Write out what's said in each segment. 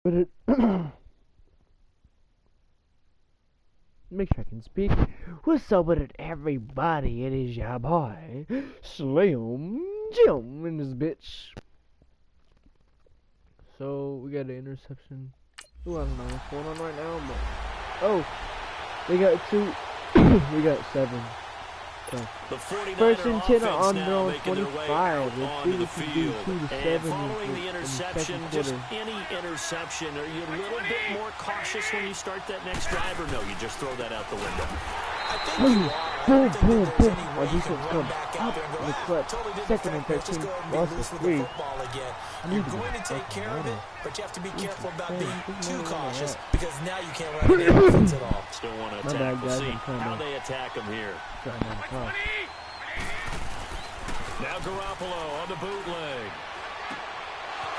But it make sure I can speak. What's up with it, everybody? It is your boy Slimjim in this bitch. So we got an interception. Ooh, I don't know what's going on right now, but oh, we got 2. We got 7. So, first and 10 on their own 25. Let's see if we can do 2 to 7 following the interception, just any interception, are you a little bit more cautious when you start that next drive, or no, you just throw that out the window? I think you are. Boom, boom, boom. Our defense comes up in the clutch. Second and 13, lost to 3. You're going to take care of it, but you have to be careful about being too cautious, because now you can't run any offense at all. Still want to attack. We'll see how they attack him here. Now Garoppolo on the bootleg.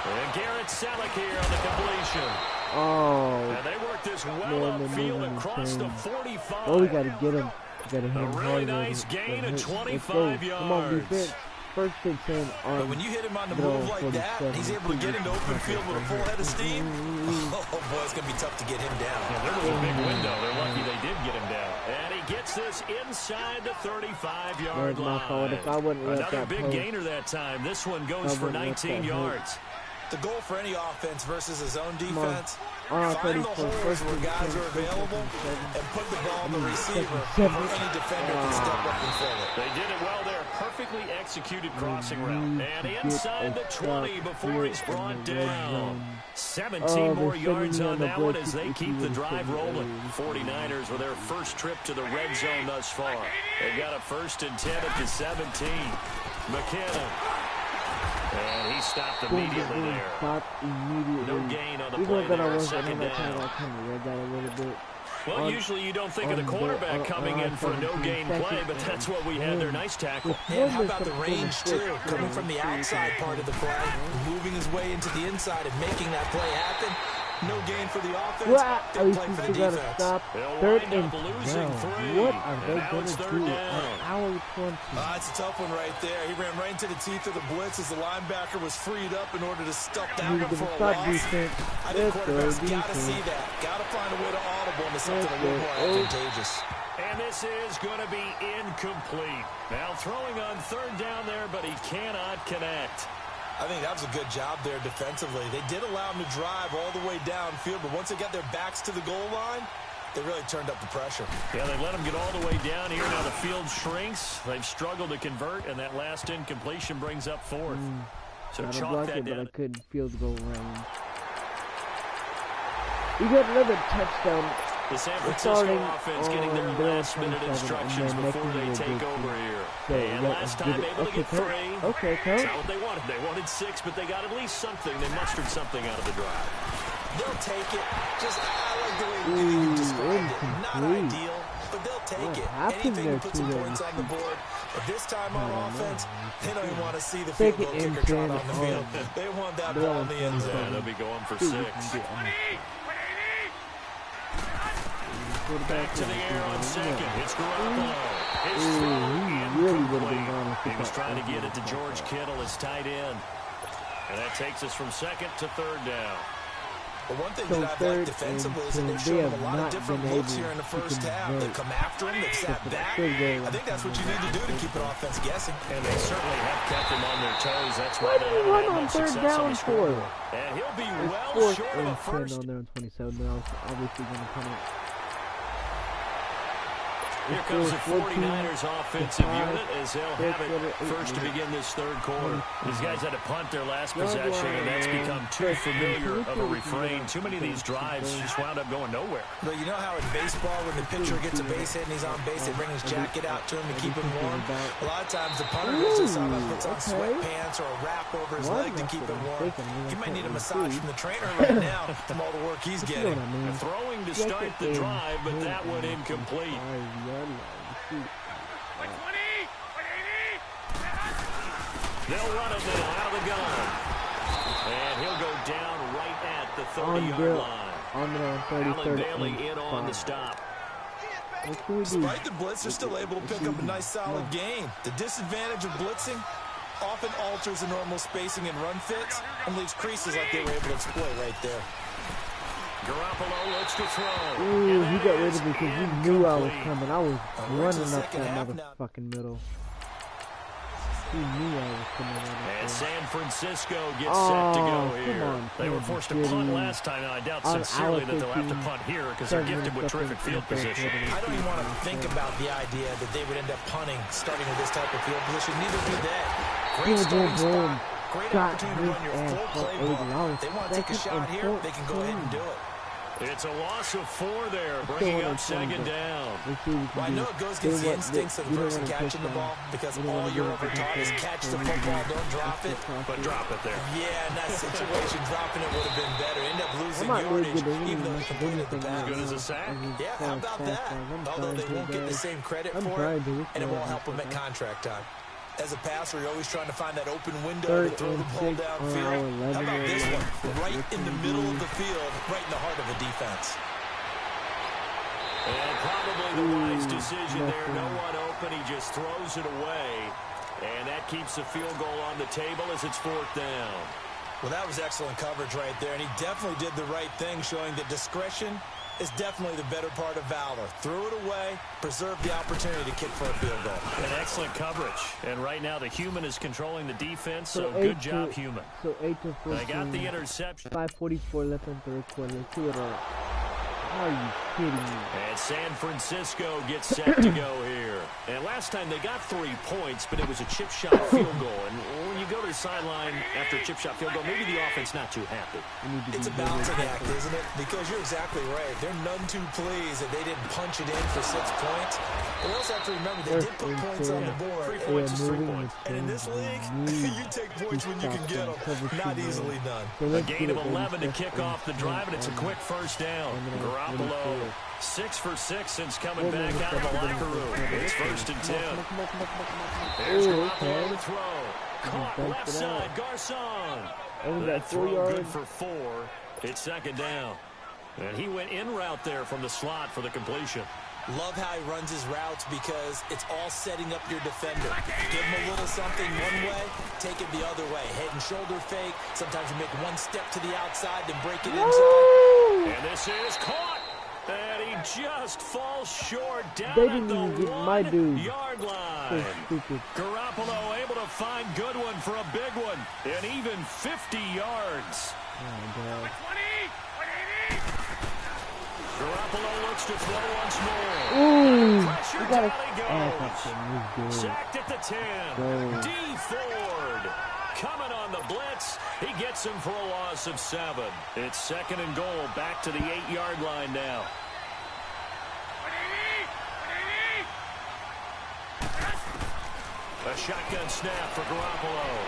And Garrett Selleck here on the completion. Oh. And they work this well upfield across the 45. Oh, we got to get him. We got to hit him a really nice gain of 25 yards. Come on, defense. First and 10 on. But when you hit him on the move like that, he's able to get into open field with a full head of steam. Oh, boy, it's going to be tough to get him down. Yeah, there was a big window. They're lucky they did get him down. And he gets this inside the 35-yard line. If I wouldn't let Another that big post. gainer that time. This one goes for 19 yards. The goal for any offense versus his own defense, find the holes where guys are available and put the ball on the receiver before any defender can step up and fill it. They did it well there. Perfectly executed crossing route. And inside the 20 before he's brought down. 17 more yards on that one as they keep the drive rolling. 49ers with their first trip to the red zone thus far. They've got a 1st and 10 at the 17. McKinnon. And he stopped immediately there. No gain on the play there, second down. Well, usually you don't think of the quarterback coming in for a no-gain play, but that's what we had there. Nice tackle. And how about the range, too? Coming from the outside part of the play, moving his way into the inside and making that play happen. No gain for the offense. Big play for the defense. Stop. Third and down. What are they going to do? An hour 20. That's a tough one right there. He ran right into the teeth of the blitz as the linebacker was freed up in order to stop down him for a loss. Defense. I think quarterbacks got to see that. Got to find a way to audible into something a little more advantageous. And this is going to be incomplete. Now throwing on 3rd down there, but he cannot connect. I think that was a good job there defensively. They did allow him to drive all the way downfield, but once they got their backs to the goal line, they really turned up the pressure. Yeah, they let him get all the way down here. Now the field shrinks. They've struggled to convert, and that last incompletion brings up 4th. So chalk that down. But I couldn't field goal range. We got another touchdown. The San Francisco offense getting their last-minute instructions before they take over here. And last time able to get 3. Okay, coach. That's not what they wanted. They wanted 6, but they got at least something. They mustered something out of the drive. They'll take it. Just, I like the way you described it. Not ideal, but they'll take it. Anything to put some points on the board. But this time on offense, they don't even want to see the field goal kicker trot on the field. They want that ball in the end zone. They'll be going for 6. Back to the air on 2nd. It's Garoppolo. His throw incomplete. He was trying to get it to George Kittle, his tight end. And that takes us from 2nd to 3rd down. But one thing that I've liked defensively is that they've shown a lot of different looks here in the first half. They come after him, they've sat back. I think that's what you need to do to keep an offense guessing. And they certainly have kept him on their toes. That's why they haven't had much success on the scoreboard. And he'll be well short of a first. On there on 27. Now it's obviously going to come up. Here comes the 49ers offensive unit as they'll have it first to begin this 3rd quarter. These guys had to punt their last possession, and that's become too familiar of a refrain. Too many of these drives just wound up going nowhere. But you know how in baseball, when the pitcher gets a base hit and he's on base, they bring his jacket out to him to keep him warm. A lot of times the punter just puts on sweatpants or a wrap over his leg to keep him warm. You might need a massage from the trainer right now from all the work he's getting. Throwing to start the drive, but that one incomplete. They'll run it now out of the gun. And he'll go down right at the 30-yard line. Allen Bailey in on the stop. Despite the blitz, they're still able to pick up a nice solid gain. The disadvantage of blitzing often alters the normal spacing and run fits and leaves creases like they were able to exploit right there. Garoppolo looks to throw. Ooh, he got rid of me because he knew I was coming. I was running up that motherfucking middle. He knew I was coming on. And San Francisco gets set to go here. They were forced to punt last time, and I doubt sincerely that they'll have to punt here because they're gifted with terrific field position. I don't even want to think about the idea that they would end up punting starting with this type of field position. Neither do they. Great starting spot. Great opportunity to run your full playbook. They want to take a shot here, they can go ahead and do it. It's a loss of 4 there, bringing up second down. Well, I know it goes against the instincts of the person catching the ball because all you're ever taught is catch the football, don't drop it. But drop it there. Yeah, in that situation, dropping it would have been better. End up losing yardage, even though he completed the pass. As good as a sack? Yeah, how about that? Although they won't get the same credit for it, and it won't help them at contract time. As a passer, you're always trying to find that open window to throw the ball downfield. How about this one? Right in the middle of the field, right in the heart of the defense. And probably the wise decision there. No one open. He just throws it away. And that keeps the field goal on the table as it's 4th down. Well, that was excellent coverage right there. And he definitely did the right thing, showing that discretion is definitely the better part of valor. Threw it away, preserved the opportunity to kick for a field goal. And excellent coverage. And right now the human is controlling the defense, so good job, human. So 8 to 14. They got the interception. 5:44 left in third quarter. 2 it up. Are you kidding me? And San Francisco gets set to go here. And last time they got 3 points, but it was a chip shot field goal. And when you go to the sideline after a chip shot field goal, maybe the offense not too happy. It's a balancing act, isn't it? Because you're exactly right. They're none too pleased that they didn't punch it in for 6 points. But we also have to remember they did put points on the board. 3 points is 3 points. And in this league, you take points when you can get them. Not easily done. A gain of 11 to kick off the drive, and it's a quick first down. Garoppolo, 6 for 6 since coming back out of the locker room. It's 1st and 10. There's Garoppolo to throw. Caught left side, Garcon. That throw good for 4. It's 2nd down. And he went in route there from the slot for the completion. Love how he runs his routes because it's all setting up your defender. Give him a little something one way, take it the other way. Head and shoulder fake. Sometimes you make one step to the outside, then break it inside. And this is caught. And he just falls short down they at didn't the even get my dude. 1-yard line. So stupid. Garoppolo able to find Goodwin for a big one. And even 50 yards. Oh, my God. Garoppolo looks to throw once more. Ooh, Pressure down he goes. Sacked at the 10. D. Ford coming on the blitz. He gets him for a loss of 7. It's 2nd and goal. Back to the 8-yard line now. A shotgun snap for Garoppolo.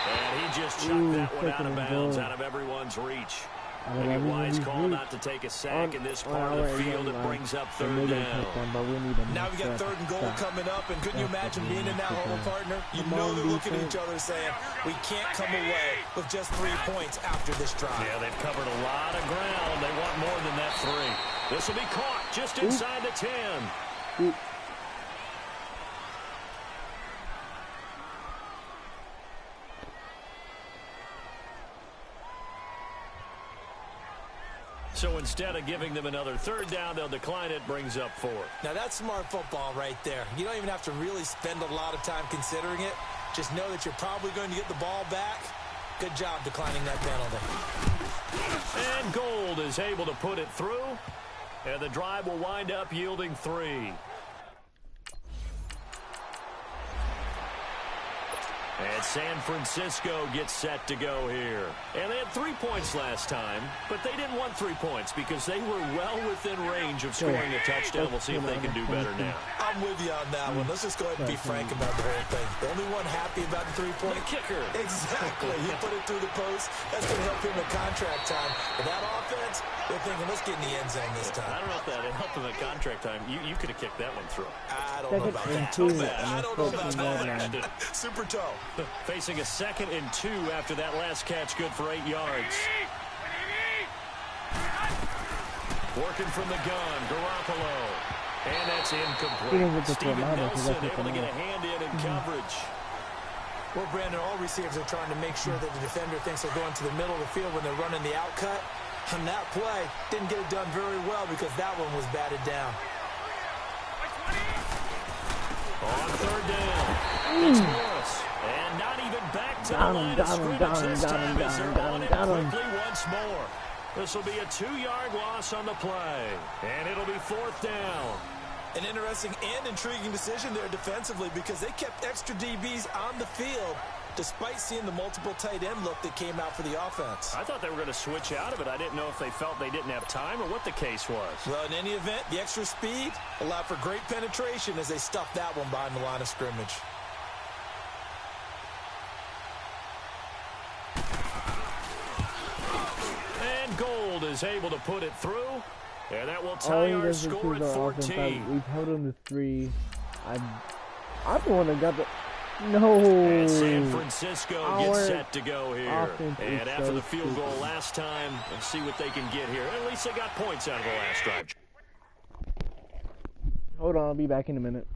And he just chucked that one out of bounds, out of everyone's reach. A wise call not to take a sack in this part of the field. It brings up 3rd down. Now we got 3rd and goal coming up, and couldn't you imagine being in that hole, partner? You know they're looking at each other saying, we can't come away with just 3 points after this drive. Yeah, they've covered a lot of ground. They want more than that 3. This will be caught just inside the 10. So instead of giving them another 3rd down, they'll decline it, brings up 4. Now that's smart football right there. You don't even have to really spend a lot of time considering it. Just know that you're probably going to get the ball back. Good job declining that penalty. And Gold is able to put it through. And the drive will wind up yielding 3. And San Francisco gets set to go here. And they had 3 points last time, but they didn't want 3 points because they were well within range of scoring a touchdown. We'll see if they can do better now. I'm with you on that one. Let's just go ahead and be frank about the whole thing. The only one happy about the 3-point? The kicker. Exactly. He put it through the post. That's going to help him at contract time. But that offense, they're thinking, let's get in the end zone this time. I don't know if that helped him at contract time. You could have kicked that one through. I don't know about that. I don't know about that. Super toe. Facing a 2nd and 2 after that last catch, good for 8 yards. Working from the gun, Garoppolo. And that's incomplete. Steven Nelson able to get a hand in coverage. Well, Brandon, all receivers are trying to make sure that the defender thinks they're going to the middle of the field when they're running the out cut. On that play, didn't get it done very well because that one was batted down. On third down, it's Morris. And not even back to the line of scrimmage this time as they're on it quickly once more. This will be a 2-yard loss on the play, and it'll be 4th down. An interesting and intriguing decision there defensively because they kept extra DBs on the field despite seeing the multiple tight end look that came out for the offense. I thought they were going to switch out of it. I didn't know if they felt they didn't have time or what the case was. Well, in any event, the extra speed allowed for great penetration as they stuffed that one behind the line of scrimmage. And Gold is able to put it through, and that will tie our score at 14. We've held them to 3. I'm the one that got the... No. And San Francisco gets set to go here. And after the field goal last time, let's see what they can get here. At least they got points out of the last drive. Hold on, I'll be back in a minute.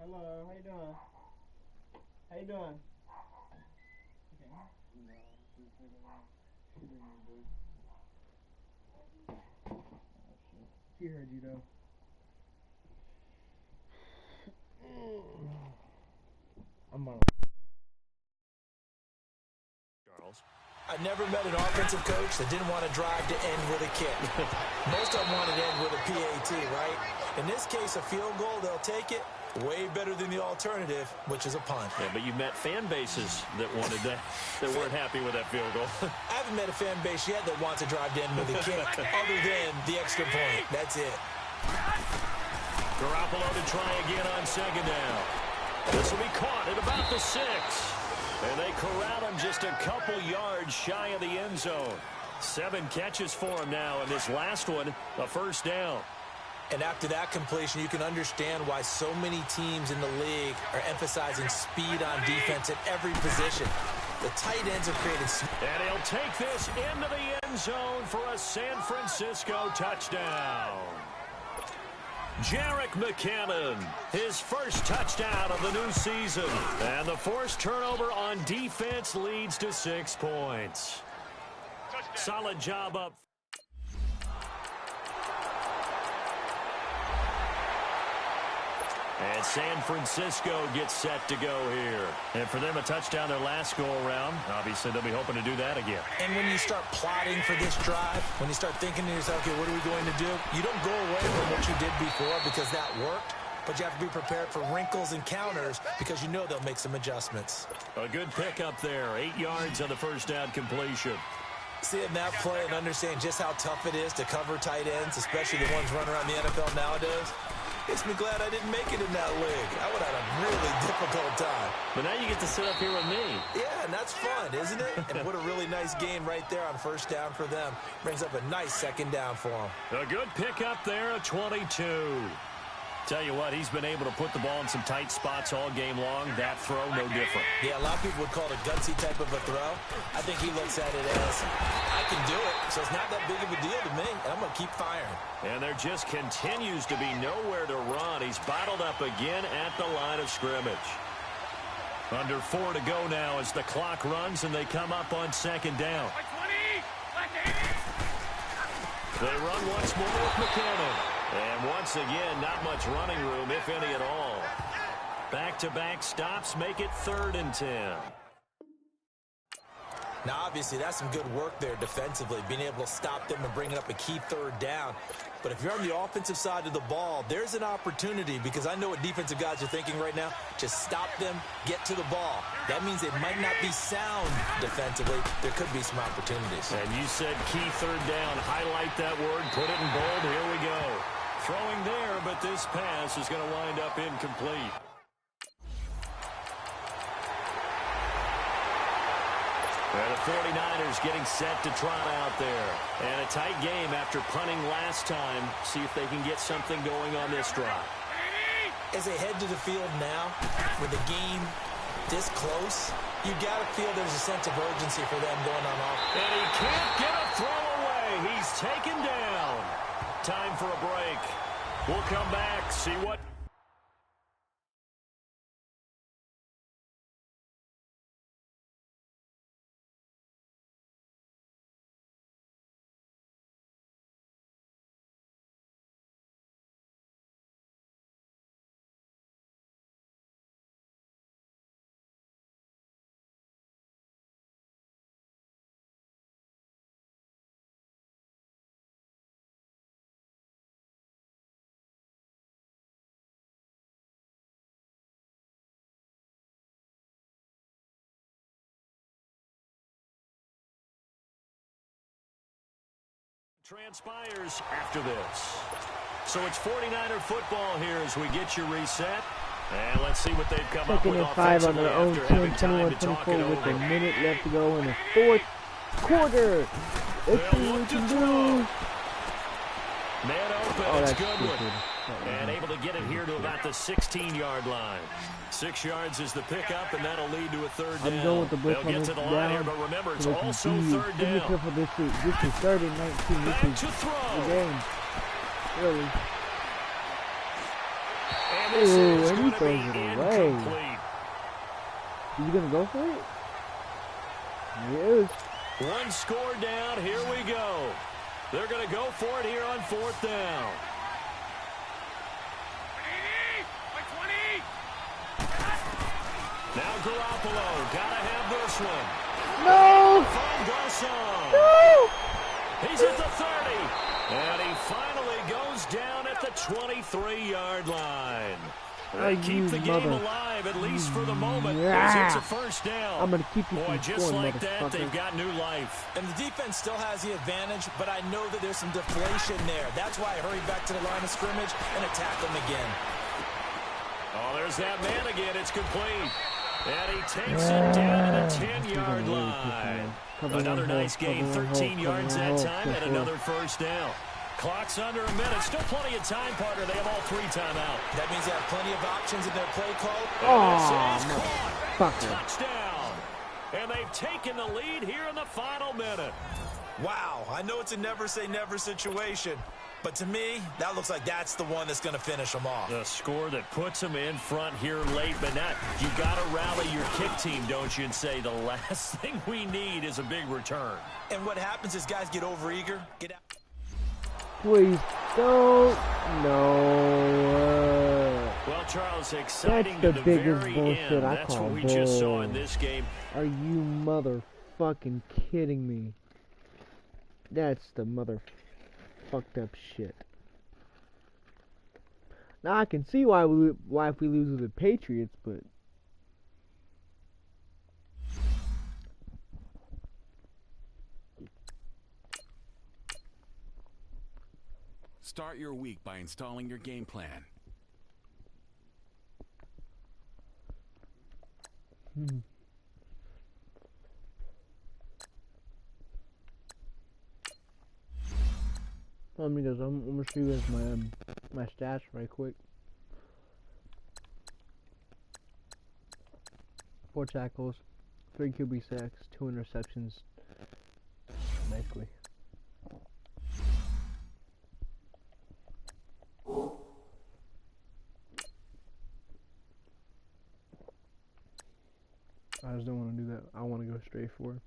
Hello, how you doing? How you doing? She heard you though. I'm on. Charles. I never met an offensive coach that didn't want to drive to end with a kick. Most of them wanted to end with a PAT, right? In this case, a field goal, they'll take it. Way better than the alternative, which is a punt. Yeah, but you met fan bases that wanted that weren't happy with that field goal. I haven't met a fan base yet that wants to drive to end with a kick, other than the extra point. That's it. Garoppolo to try again on 2nd down. This will be caught at about the 6. And they corral him just a couple yards shy of the end zone. 7 catches for him now, and this last one, a 1st down. And after that completion, you can understand why so many teams in the league are emphasizing speed on defense at every position. The tight ends are created. And he'll take this into the end zone for a San Francisco touchdown. Jerick McKinnon, his first touchdown of the new season. And the forced turnover on defense leads to 6 points. Solid job up. And San Francisco gets set to go here. And for them, a touchdown their last go-around. Obviously, they'll be hoping to do that again. And when you start plotting for this drive, when you start thinking to yourself, okay, what are we going to do? You don't go away from what you did before because that worked. But you have to be prepared for wrinkles and counters because you know they'll make some adjustments. A good pickup there. 8 yards on the first down completion. Seeing that play and understand just how tough it is to cover tight ends, especially the ones running around the NFL nowadays, makes me glad I didn't make it in that league. I would have had a really difficult time. But now you get to sit up here with me. Yeah, and that's fun, isn't it? And what a really nice gain right there on 1st down for them. Brings up a nice 2nd down for them. A good pickup there at 22. Tell you what, he's been able to put the ball in some tight spots all game long. That throw, no different. Yeah, a lot of people would call it a gutsy type of a throw. I think he looks at it as, I can do it, so it's not that big of a deal to me, and I'm going to keep firing. And there just continues to be nowhere to run. He's bottled up again at the line of scrimmage. Under 4 to go now as the clock runs, and they come up on 2nd down. They run once more with McKinnon. And once again, not much running room, if any at all. Back-to-back stops make it 3rd and 10. Now, obviously, that's some good work there defensively, being able to stop them and bringing up a key 3rd down. But if you're on the offensive side of the ball, there's an opportunity because I know what defensive guys are thinking right now. Just stop them, get to the ball. That means it might not be sound defensively. There could be some opportunities. And you said key 3rd down. Highlight that word. Put it in bold. Here we go. Throwing there, but this pass is going to wind up incomplete. And the 49ers getting set to trot out there. And a tight game after punting last time. See if they can get something going on this drive. As they head to the field now, with the game this close, you got to feel there's a sense of urgency for them going on offense. And he can't get a throw away. He's taken down. Time for a break. We'll come back, see what... transpires after this. So it's 49er football here as we get you reset. And let's see what they've come up with offensively after having time to talk it over. With a minute left to go in the fourth quarter. Let's see what we can do. Man open, it's good one. And able to get it here to about the 16-yard line. 6 yards is the pickup, and that'll lead to a third down. I'm going with the blitz They'll get to the line here, but remember, it's also third down. This is third and 19. Back to throw. The game. Really. And this is going to be incomplete. Is he going to go for it? He is. One score down. Here we go. They're going to go for it here on fourth down. Now Garoppolo, gotta have this one. No! No! He's at the 30. And he finally goes down at the 23-yard line. They keep the game alive, at least for the moment, as it's a first down. I'm going to keep you Boy, just like that, they've got new life. And the defense still has the advantage, but I know that there's some deflation there. That's why I hurried back to the line of scrimmage and attack them again. Oh, there's that man again. It's complete. And he takes it down to the 10-yard line. Another nice gain, 13 yards that time, and another first down. Clock's under a minute. Still plenty of time, partner. They have all 3 timeout. That means they have plenty of options in their play call. And this is caught. Touchdown. And they've taken the lead here in the final minute. Wow, I know it's a never-say-never situation, but to me, that looks like that's the one that's going to finish them off. The score that puts them in front here late, but not. You got to rally your kick team, don't you, and say the last thing we need is a big return. And what happens is guys get overeager, get out. Please don't. No. Well, Charles, exciting that's to the the biggest very bullshit end. I That's call what we bull. just saw in this game. Are you motherfucking kidding me? That's the fucked up shit. Now I can see why if we lose to the Patriots, but start your week by installing your game plan. I'm gonna show you guys my stats right quick. 4 tackles, 3 QB sacks, 2 interceptions. Basically. I just don't want to do that. I want to go straight for it.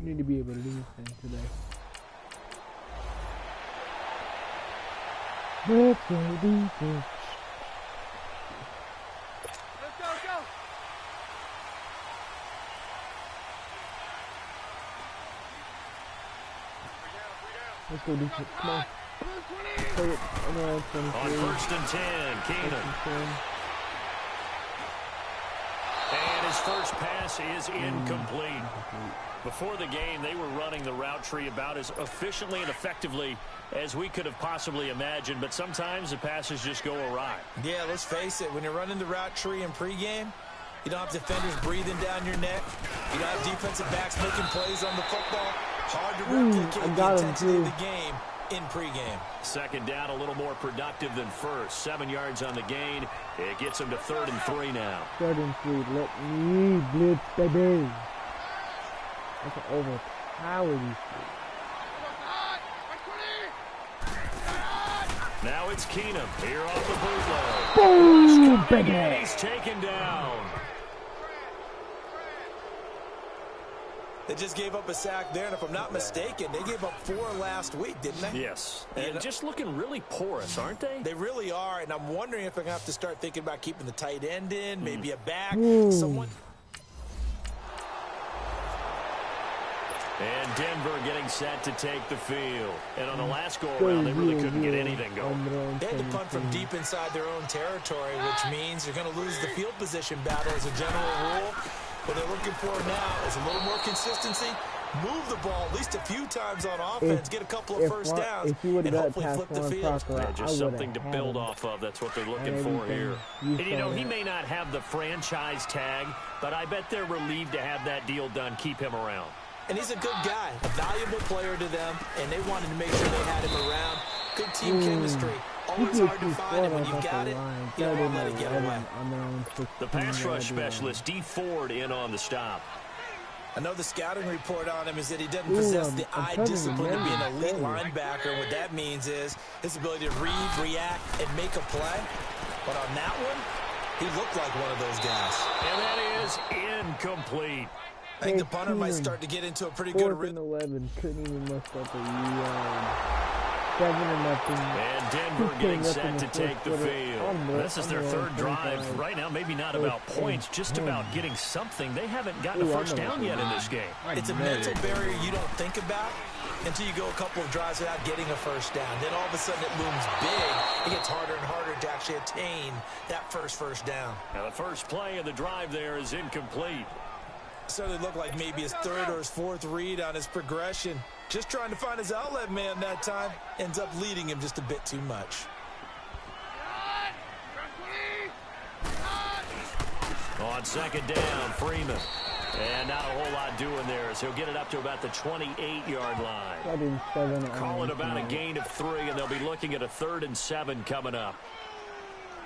You need to be able to do this today. Let's go defense. Let's go defense. Come on. Play it around 23. On 1st and 10, Keenan. And his first pass is incomplete. Before the game, they were running the route tree about as efficiently and effectively as we could have possibly imagined, but sometimes the passes just go awry. Yeah, let's face it, when you're running the route tree in pregame, you don't have defenders breathing down your neck. You don't have defensive backs making plays on the football. Hard to replicate the intensity of the game in pregame. Second down, a little more productive than first. 7 yards on the gain. It gets them to 3rd and 3 now. 3rd and 3. Let me blitz, baby. I can overpower these things. Now it's Keenum here off the bootleg. Boom, baby. And he's taken down. They just gave up a sack there, and if I'm not mistaken, they gave up 4 last week, didn't they? Yes, and just looking really porous, aren't they? They really are, and I'm wondering if they're going to have to start thinking about keeping the tight end in, maybe a back, someone. And Denver getting set to take the field. And on the last go-around, they really couldn't get anything going. They had to punt from deep inside their own territory, which means they're going to lose the field position battle as a general rule. What they're looking for now is a little more consistency, move the ball at least a few times on offense, get a couple of first downs, and hopefully flip the field. Yeah, just something to build off of. That's what they're looking for here. And, you know, he may not have the franchise tag, but I bet they're relieved to have that deal done, keep him around. And he's a good guy, a valuable player to them, and they wanted to make sure they had him around. Good team chemistry. Always hard to find, and when you've got it, you don't want to let it get away. The pass rush specialist, D. Ford, in on the stop. I know the scouting report on him is that he doesn't possess the eye discipline to be an elite linebacker. What that means is his ability to read, react, and make a play. But on that one, he looked like one of those guys. And that is incomplete. I think the punter might start to get into a pretty good rhythm. 11, couldn't even lift up a yard. 7-0. And Denver getting set to take the field. This is their 3rd drive. Right now, maybe not about points, just about getting something. They haven't gotten a first down yet in this game. It's a mental barrier you don't think about until you go a couple of drives without getting a first down. Then all of a sudden it looms big. It gets harder and harder to actually attain that first down. Now the first play of the drive there is incomplete. Certainly looked like maybe his 3rd or his 4th read on his progression. Just trying to find his outlet man that time. Ends up leading him just a bit too much. On 2nd down, Freeman. And not a whole lot doing there, so he'll get it up to about the 28-yard line. Call it about a gain of 3, and they'll be looking at a 3rd and 7 coming up.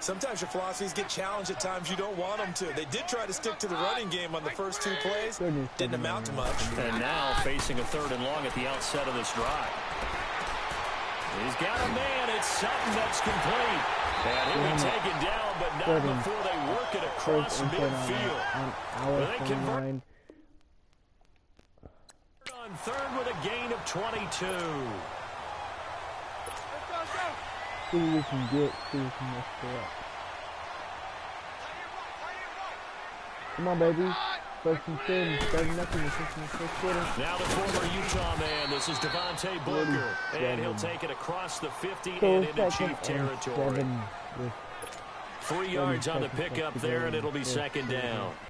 Sometimes your philosophies get challenged at times you don't want them to. They did try to stick to the running game on the first 2 plays. Didn't amount to much. And now facing a 3rd and long at the outset of this drive. He's got a man. It's Sutton that's complete. And he'll be taken down, but not before they work it across midfield. They convert on 3rd with a gain of 22. See what we can get, see what we can mess it up. Come on, baby. 1st and 10, 7-0 in the first quarter. Now the former Utah man, this is Devontae Booker, and he'll take it across the 50 So and into Chief territory. 3 yards on the pickup there, and it'll be 2nd down.